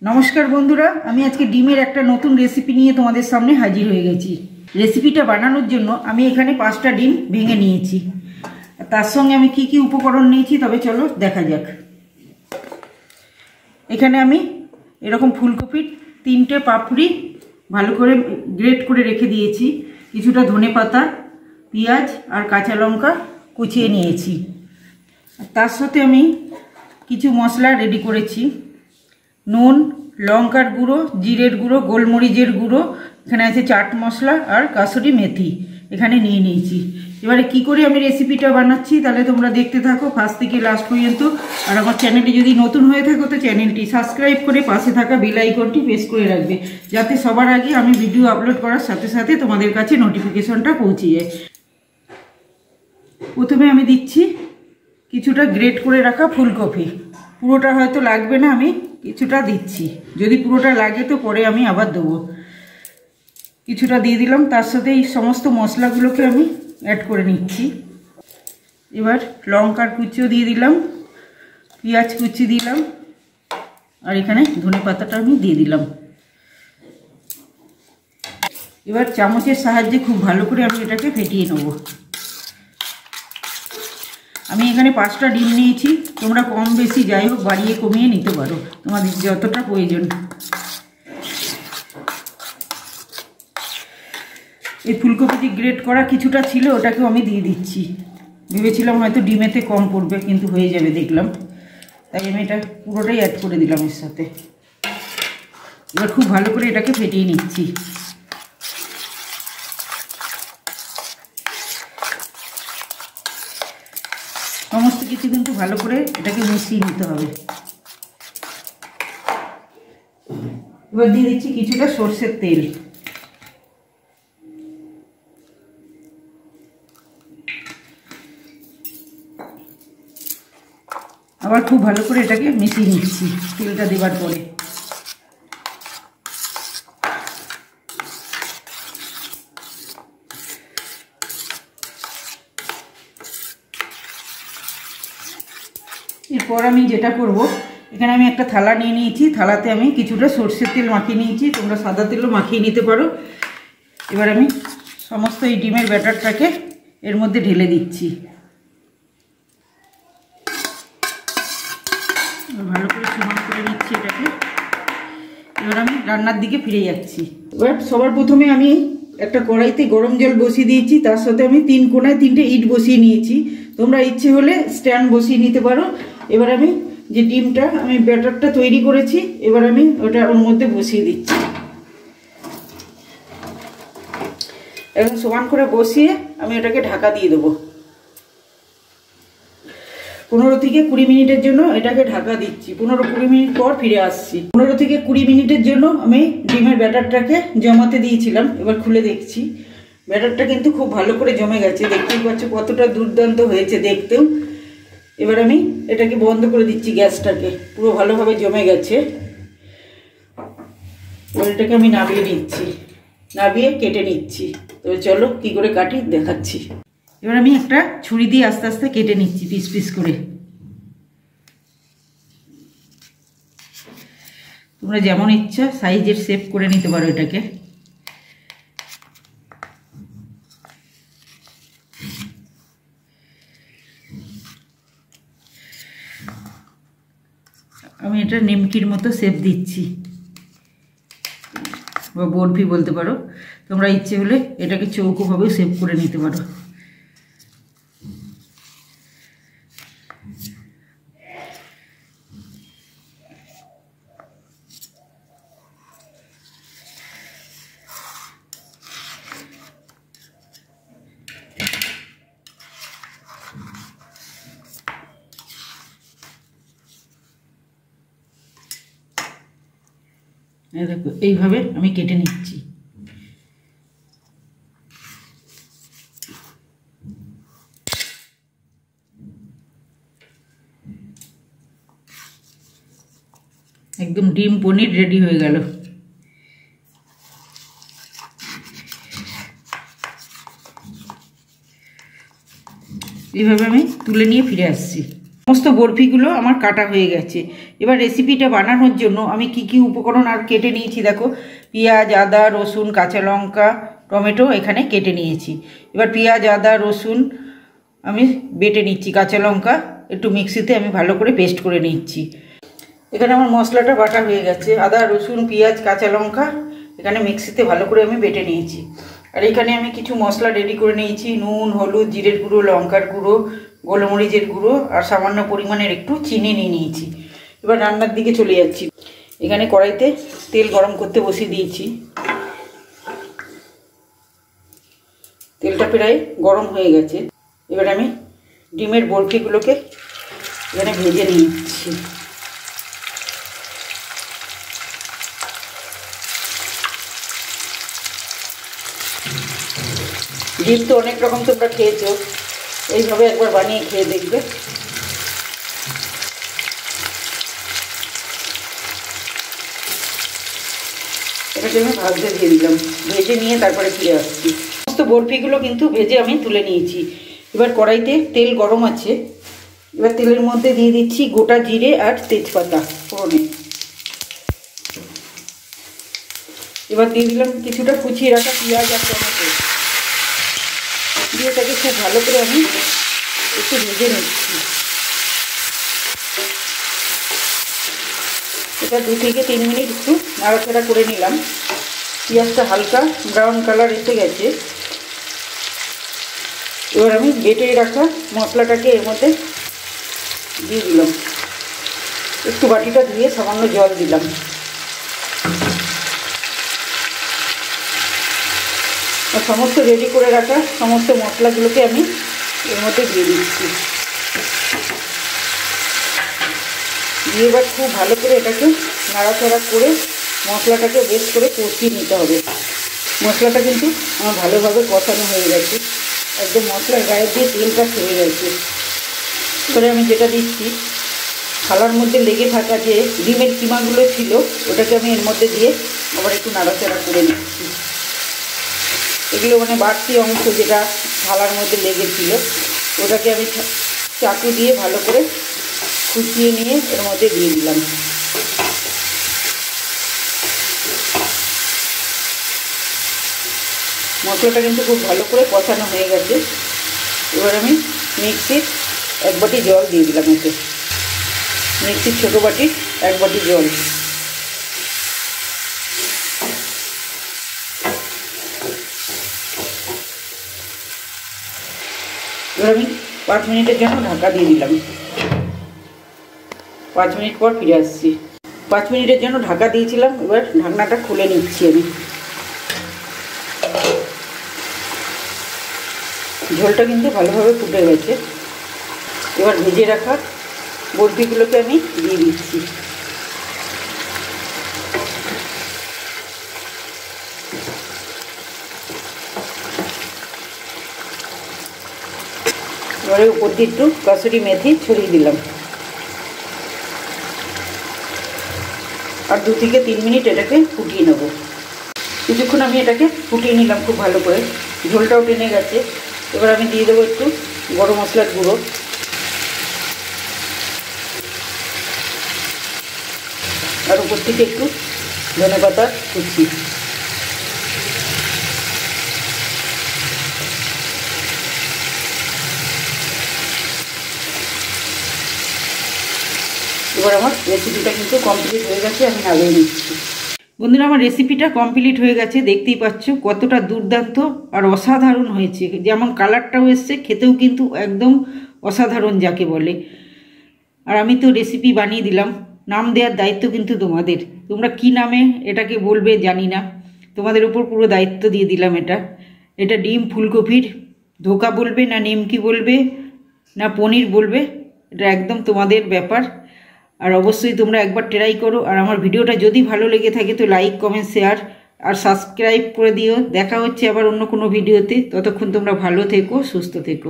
नमस्कार बंधुरा आमी आज के डिमेर एक नतून रेसिपि निये तोमादेर सामने हाजिर हो गेছি। रेसिपिटा बानानोर जोन्नो आमी एखाने 5टा डिम भेंगे निয়েছি। तार संगे आमी की की उपकरण निয়েছি तबे चलो देखा जाक। एखाने आमी एरकम फुलकपिर 3টে पापड़ी भालो करे ग्रेट करे रेखे दिয়েছি। কিছুটা धने पाता पेঁয়াজ और काँचा लंका कुचिए निয়েছি। तार साथे आमी किछु मशला रेडी करेছি। নুন লঙ্কার গুঁড়ো জিরের গুঁড়ো গোলমরিচের গুঁড়ো এখানে আছে চাট মশলা আর কাসুরি মেথি এখানে নিয়ে নিয়েছি। এবারে কি করে আমি রেসিপিটা বানাচ্ছি তাহলে তোমরা দেখতে থাকো ফার্স্ট থেকে লাস্ট পর্যন্ত। আর আমার চ্যানেলটি যদি নতুন হয়ে থাকো তো চ্যানেলটি সাবস্ক্রাইব করে পাশে থাকা বেল আইকনটি প্রেস করে রাখবে যাতে সবার আগে আমি ভিডিও আপলোড করার সাথে সাথে তোমাদের কাছে নোটিফিকেশনটা পৌঁছে যায়। প্রথমে আমি দিচ্ছি কিছুটা গ্রেট করে রাখা ফুলকপি। পুরোটা হয়তো লাগবে না, আমি কিছুটা দিচ্ছি, যদি পুরোটা লাগে তো পরে আমি আবার দেবো। কিছুটা দিয়ে দিলাম, তার সাথে এই সমস্ত মশলাগুলোকে আমি অ্যাড করে নিচ্ছি। এবার লঙ্কার কুচিও দিয়ে দিলাম, পেঁয়াজ কুচি দিলাম আর এখানে ধনে পাতাটা আমি দিয়ে দিলাম। এবার চামচের সাহায্যে খুব ভালো করে আমি এটাকে ফেটিয়ে নেব। আমি এখানে 5টা ডিম নিয়েছি, তোমরা কম বেশি যাই হোক বাড়িয়ে কমিয়ে নিতে পারো তোমাদের যতটা প্রয়োজন। এই ফুলকপিটি গ্রেট করা কিছুটা ছিল ওটাকেও আমি দিয়ে দিচ্ছি। ভেবেছিলাম হয়তো ডিমেতে কম পড়বে কিন্তু হয়ে যাবে দেখলাম, তাই আমি এটা পুরোটাই অ্যাড করে দিলাম এর সাথে। এবার খুব ভালো করে এটাকে ফেটিয়ে নিচ্ছি। সমস্ত কিছু কিন্তু ভালো করে এটাকে মিশিয়ে নিতে হবে। এবার দিয়ে দিচ্ছি কিছুটা সরষের তেল। আবার খুব ভালো করে এটাকে মিশিয়ে নিচ্ছি তেলটা দেওয়ার পরে। এরপর আমি যেটা করব, এখানে আমি একটা থালা নিয়ে নিয়েছি, থালাতে আমি কিছুটা সরষের তেল মাখিয়ে নিয়েছি, তোমরা সাদা তেলও মাখিয়ে নিতে পারো। এবার আমি সমস্ত এই ডিমের ব্যাটারটাকে এর মধ্যে ঢেলে দিচ্ছি। ভালো করে সমান করে নিচ্ছি এটাকে। এবার আমি রান্নার দিকে ফিরে যাচ্ছি। এবার সবার প্রথমে আমি একটা কড়াইতে গরম জল বসিয়ে দিয়েছি, তার সাথে আমি 3 কোণায় 3টে ইট বসিয়ে নিয়েছি। তোমরা ইচ্ছে হলে স্ট্যান্ড বসিয়ে নিতে পারো। এবার আমি যে ডিমটা আমি ব্যাটারটা তৈরি করেছি এবার আমি ওটা ওর মধ্যে বসিয়ে দিচ্ছি। এখন সমান করে বসিয়ে আমি এটাকে ঢাকা দিয়ে দেবো। 15 থেকে 20 মিনিটের জন্য এটাকে ঢাকা দিচ্ছি। 15-20 মিনিট পর ফিরে আসছি। 15 থেকে 20 মিনিটের জন্য আমি ডিমের ব্যাটারটাকে জমাতে দিয়েছিলাম। এবার খুলে দেখছি ব্যাটারটা কিন্তু খুব ভালো করে জমে গেছে, দেখতেই পাচ্ছ কতটা দুর্দান্ত হয়েছে দেখতেও। এবার আমি এটাকে বন্ধ করে দিচ্ছি গ্যাসটাকে, পুরো ভালোভাবে জমে গেছে। এবার এটাকে আমি নামিয়ে নিচ্ছি, নামিয়ে কেটে নিচ্ছি। তো চলো কি করে কাটি দেখাচ্ছি। এবার আমি একটা ছুরি দিয়ে আস্তে আস্তে কেটে নিচ্ছি পিস পিস করে। তোমরা যেমন ইচ্ছা সাইজের শেপ করে নিতে পারো এটাকে। আমি এটা নিমকির মতো শেপ দিচ্ছি বা বরফি বলতে পারো। তোমরা ইচ্ছে হলে এটাকে চৌকোভাবেও শেপ করে নিতে পারো। দেখো এইভাবে আমি কেটে নিচ্ছি। একদম ডিম পনির রেডি হয়ে গেল। এইভাবে আমি তুলে নিয়ে ফিরে আসছি। সমস্ত বরফিগুলো আমার কাটা হয়ে গেছে। এবার রেসিপিটা বানানোর জন্য আমি কি কি উপকরণ আর কেটে নিয়েছি দেখো। পেঁয়াজ, আদা, রসুন, কাঁচা লঙ্কা, টমেটো এখানে কেটে নিয়েছি। এবার পেঁয়াজ, আদা, রসুন আমি বেটে নিচ্ছি, কাঁচা লঙ্কা একটু মিক্সিতে আমি ভালো করে পেস্ট করে নিচ্ছি। এখানে আমার মশলাটা বাটা হয়ে গেছে। আদা, রসুন, পেঁয়াজ, কাঁচা লঙ্কা এখানে মিক্সিতে ভালো করে আমি বেটে নিয়েছি। আর এখানে আমি কিছু মশলা রেডি করে নিয়েছি, নুন, হলুদ, জিরের গুঁড়ো, লঙ্কার গুঁড়ো, গোলমরিচের গুঁড়ো আর সামান্য পরিমাণের একটু চিনি নিয়ে নিয়েছি। এবার রান্নার দিকে চলে যাচ্ছি। এখানে কড়াইতে তেল গরম করতে বসিয়ে দিয়েছি। তেলটা প্রায় গরম হয়ে গেছে। এবার আমি ডিমের বরফিগুলোকে এখানে ভেজে নিচ্ছি। ডিম তো অনেক রকম তোমরা খেয়েছো, এইভাবে একবার বানিয়ে খেয়ে দেখবে। এটাকে আমি ভাজতে দিয়ে দিলাম, ভেজে নিয়ে তারপরে ফিরে আসছি। সমস্ত বরফিগুলো কিন্তু ভেজে আমি তুলে নিয়েছি। এবার কড়াইতে তেল গরম আছে। এবার তেলের মধ্যে দিয়ে দিচ্ছি গোটা জিরে আর তেজপাতা ফোড়নে। এবার দিয়ে দিলাম কিছুটা কুচিয়ে রাখা পেঁয়াজ আর টমেটো, দিয়ে তাকে খুব ভালো করে আমি একটু ভেজে নিচ্ছি। এটা 2 থেকে 3 মিনিট একটু নাড়াচাড়া করে নিলাম। পেঁয়াজটা হালকা ব্রাউন কালার এসে গেছে। এবার আমি বেটে রাখা মশলাটাকে এর মধ্যে দিয়ে দিলাম। একটু বাটিটা ধুয়ে সামান্য জল দিলাম। আর সমস্ত রেডি করে রাখা সমস্ত মশলাগুলোকে আমি এর মধ্যে দিয়ে দিচ্ছি। দিয়ে এবার খুব ভালো করে এটাকে নাড়াচাড়া করে মশলাটাকে বেশ করে কষিয়ে নিতে হবে। মশলাটা কিন্তু আমার ভালোভাবে কষানো হয়ে গেছে, একদম মশলার গায়ে দিয়ে তেলটা ছেড়ে গেছে। এবারে আমি যেটা দিচ্ছি, থালার মধ্যে লেগে থাকা যে ডিমের কিমাগুলো ছিল ওটাকে আমি এর মধ্যে দিয়ে আবার একটু নাড়াচাড়া করে নিচ্ছি। এগুলো মানে বাড়তি অংশ যেটা থালার মধ্যে লেগেছিল ওটাকে আমি চাকু দিয়ে ভালো করে খুঁচিয়ে নিয়ে এর মধ্যে দিয়ে দিলাম। মশলাটা কিন্তু খুব ভালো করে কষানো হয়ে গেছে। এবার আমি মিক্সির 1 বাটি জল দিয়ে দিলাম। এতে মিক্সির ছোটো বাটির 1 বাটি জল। এবার আমি 5 মিনিটের জন্য ঢাকা দিয়ে দিলাম। 5 মিনিট পর ফিরে আসছি। 5 মিনিটের জন্য ঢাকা দিয়েছিলাম। এবার ঢাকনাটা খুলে নিচ্ছি আমি। ঝোলটা কিন্তু ভালোভাবে ফুটে গেছে। এবার ভেজে রাখা বরফিগুলোকে আমি দিয়ে দিচ্ছি। এবারে উপর দিয়ে একটু কাসুরি মেথি ছড়িয়ে দিলাম। আর 2 থেকে 3 মিনিট এটাকে ফুটিয়ে নেব। কিছুক্ষণ আমি এটাকে ফুটিয়ে নিলাম খুব ভালো করে। ঝোলটাও টেনে গেছে। এবার আমি দিয়ে দেবো একটু গরম মশলার গুঁড়ো, আর উপর থেকে একটু ধনেপাতা কুচি। এবার আমার রেসিপিটা কিন্তু কমপ্লিট হয়ে গেছে। আমি নামিয়ে নিচ্ছি। বন্ধুরা, আমার রেসিপিটা কমপ্লিট হয়ে গেছে। দেখতেই পাচ্ছ কতটা দুর্দান্ত আর অসাধারণ হয়েছে। যেমন কালারটাও এসছে, খেতেও কিন্তু একদম অসাধারণ যাকে বলে। আর আমি তো রেসিপি বানিয়ে দিলাম, নাম দেওয়ার দায়িত্ব কিন্তু তোমাদের। তোমরা কি নামে এটাকে বলবে জানি না, তোমাদের উপর পুরো দায়িত্ব দিয়ে দিলাম। এটা ডিম ফুলকপির ধোকা বলবে না নিমকি বলবে না পনির বলবে, এটা একদম তোমাদের ব্যাপার। আর অবশ্যই তোমরা একবার ট্রাই করো। আর আমার ভিডিওটা যদি ভালো লেগে থাকে তো লাইক, কমেন্ট, শেয়ার আর সাবস্ক্রাইব করে দিও। দেখা হচ্ছে আবার অন্য কোনো ভিডিওতে। ততক্ষণ তোমরা ভালো থেকো, সুস্থ থেকো।